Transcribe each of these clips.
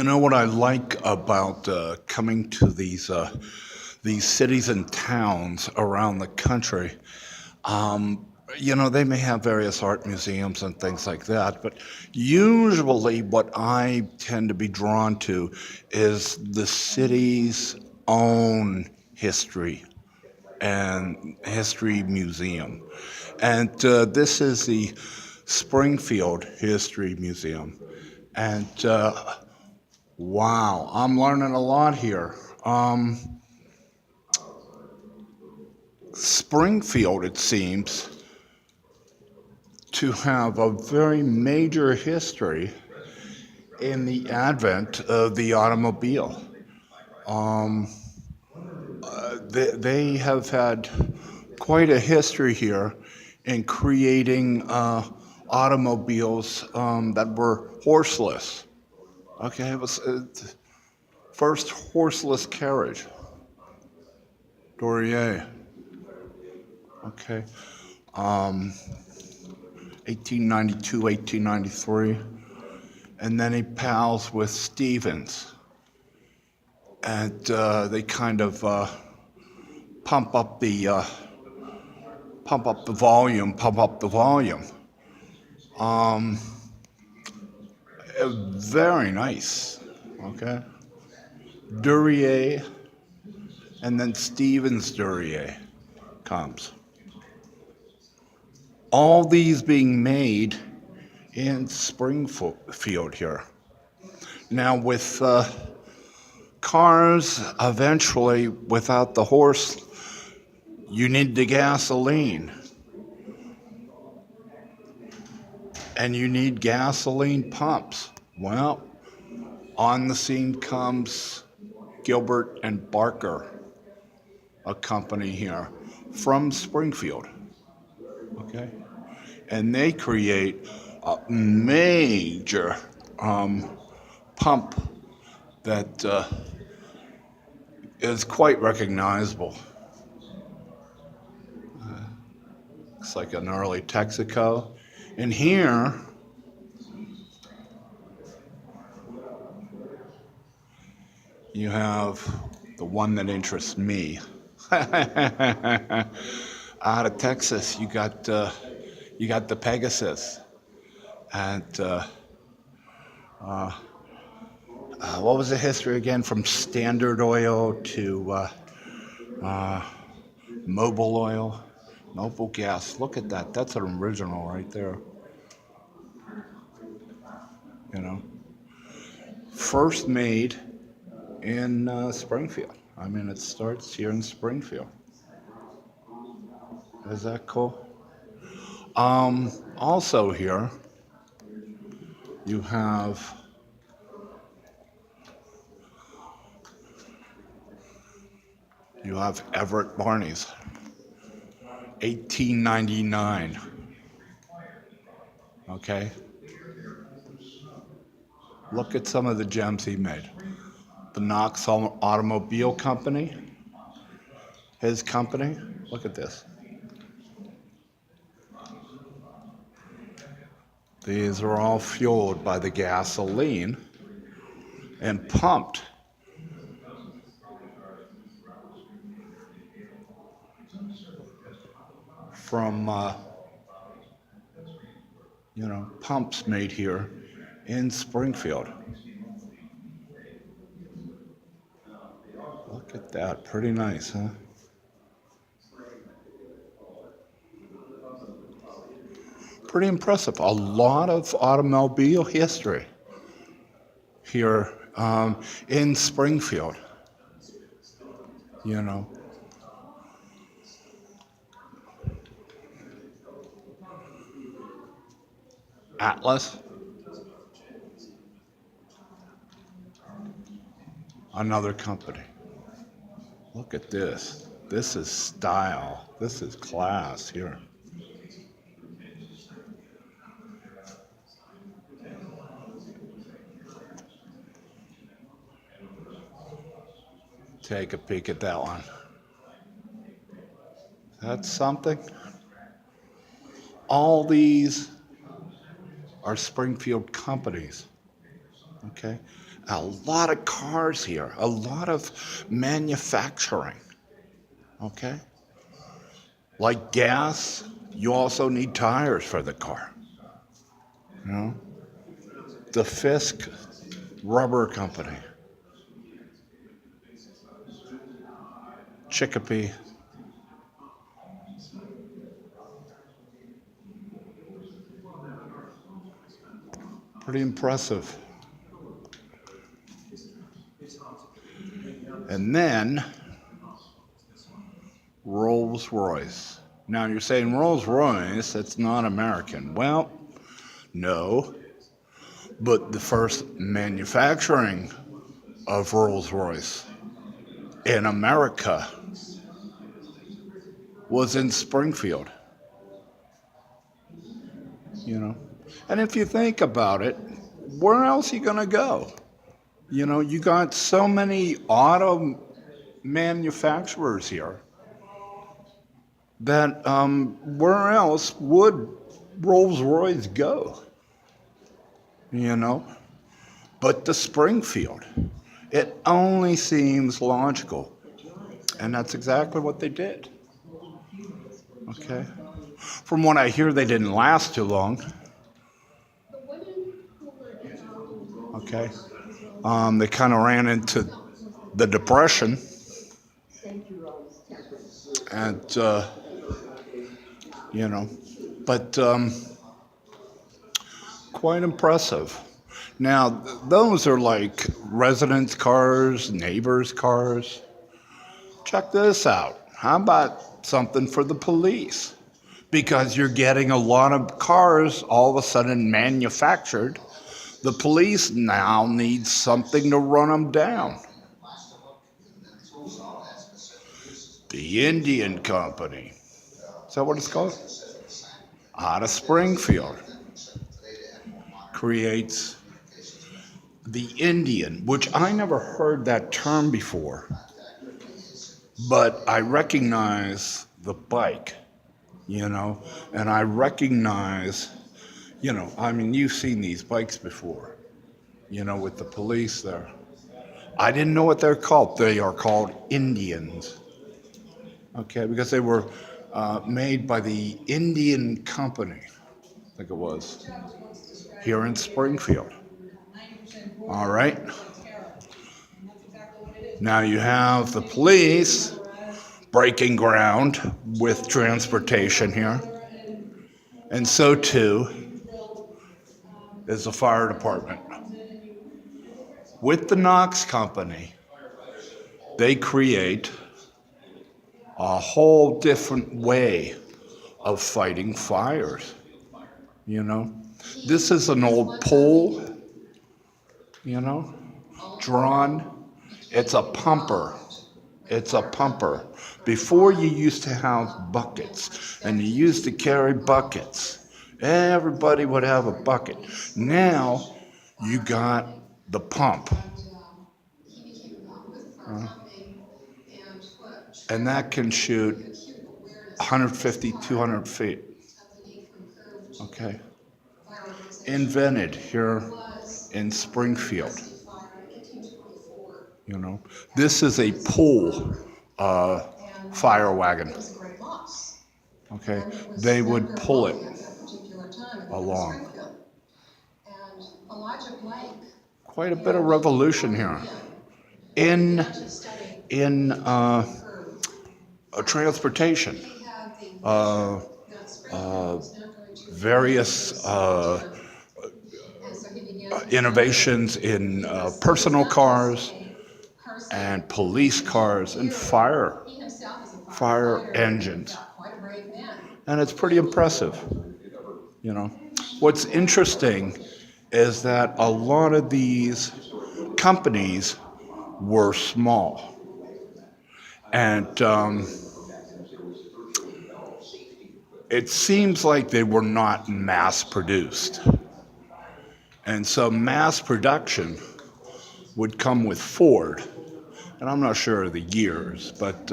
You know what I like about coming to these cities and towns around the country? Um, they may have various art museums and things like that, but usually what I tend to be drawn to is the city's own history and history museum. And this is the Springfield History Museum. And wow, I'm learning a lot here. Springfield, it seems, to have a very major history in the advent of the automobile. Um, they have had quite a history here in creating automobiles that were horseless. Okay, it was first horseless carriage, Dorier. Okay, um, 1892, 1893, and then he pals with Stevens, and they kind of pump up the pump up the volume. Um, Very nice. Okay, Duryea, and then Stevens Duryea comes. All these being made in Springfield here. Now with cars, eventually, without the horse, you need the gasoline. And you need gasoline pumps. Well, on the scene comes Gilbert and Barker, a company here from Springfield. Okay? And they create a major pump that is quite recognizable. It's like an early Texaco. And here, you have the one that interests me. Out of Texas, you got the Pegasus, and what was the history again? From Standard Oil to uh, Mobil Oil, Mobil Gas. Look at that. That's an original right there. You know, first made in Springfield. I mean, it starts here in Springfield. Is that cool? Also here, you have Everett Barney's, 1899. Okay, look at some of the gems he made. The Knox Automobile Company, his company. Look at this. These are all fueled by the gasoline and pumped from, pumps made here in Springfield. Look at that, pretty nice, huh? Pretty impressive. A lot of automobile history here in Springfield, you know. Atlas, another company. Look at this. This is style. This is class here. Take a peek at that one. That's something. All these are Springfield companies. Okay? A lot of cars here, a lot of manufacturing. Okay? Like gas, you also need tires for the car. You know? The Fisk Rubber Company, Chicopee. Pretty impressive. And then Rolls-Royce. Now you're saying Rolls-Royce, that's not American. Well, no, but the first manufacturing of Rolls-Royce in America was in Springfield, you know. And if you think about it, where else are you going to go? You know, you got so many auto manufacturers here that where else would Rolls-Royce go? You know, but to Springfield. It only seems logical. And that's exactly what they did. Okay. From what I hear, they didn't last too long. Okay. They kind of ran into the Depression. And, you know, but quite impressive. Now, those are like residents' cars, neighbors' cars. Check this out. How about something for the police? Because you're getting a lot of cars all of a sudden manufactured. The police now need something to run them down. The Indian Company. Is that what it's called? Out of Springfield. Creates the Indian, which I never heard that term before. But I recognize the bike, you know, and I recognize, you know, I mean, you've seen these bikes before, you know, with the police there. I didn't know what they're called. They are called Indians, okay, because they were made by the Indian Company, I think it was, here in Springfield. All right. Now you have the police breaking ground with transportation here, and so too is the fire department. With the Knox Company, they create a whole different way of fighting fires. You know, this is an old pole, you know, drawn. It's a pumper. It's a pumper. Before you used to have buckets, and you used to carry buckets. Everybody would have a bucket. Now you got the pump. And that can shoot 150, 200 feet. Okay. Invented here in Springfield. You know, this is a pull fire wagon. Okay, they would pull it along. Quite a bit of revolution here in transportation. Various innovations in personal cars and police cars and fire engines. And it's pretty impressive, you know. What's interesting is that a lot of these companies were small. And it seems like they were not mass produced. And so mass production would come with Ford. And I'm not sure of the years, but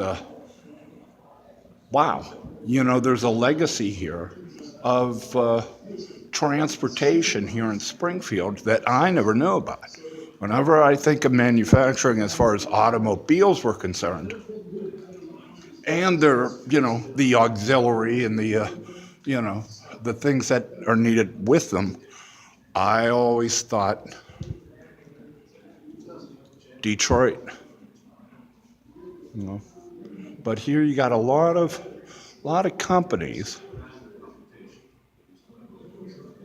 wow, you know, there's a legacy here of transportation here in Springfield that I never knew about. Whenever I think of manufacturing as far as automobiles were concerned, and their, the auxiliary and you know, the things that are needed with them, I always thought Detroit. You know, but here you got a lot of companies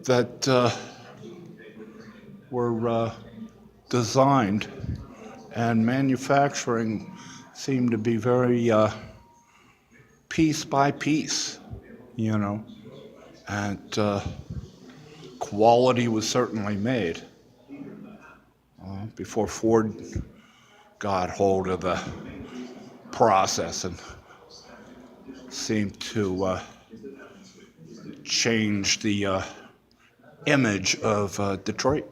that were designed and manufacturing seemed to be very piece by piece, you know, and quality was certainly made before Ford got hold of the process and seemed to change the image of Detroit.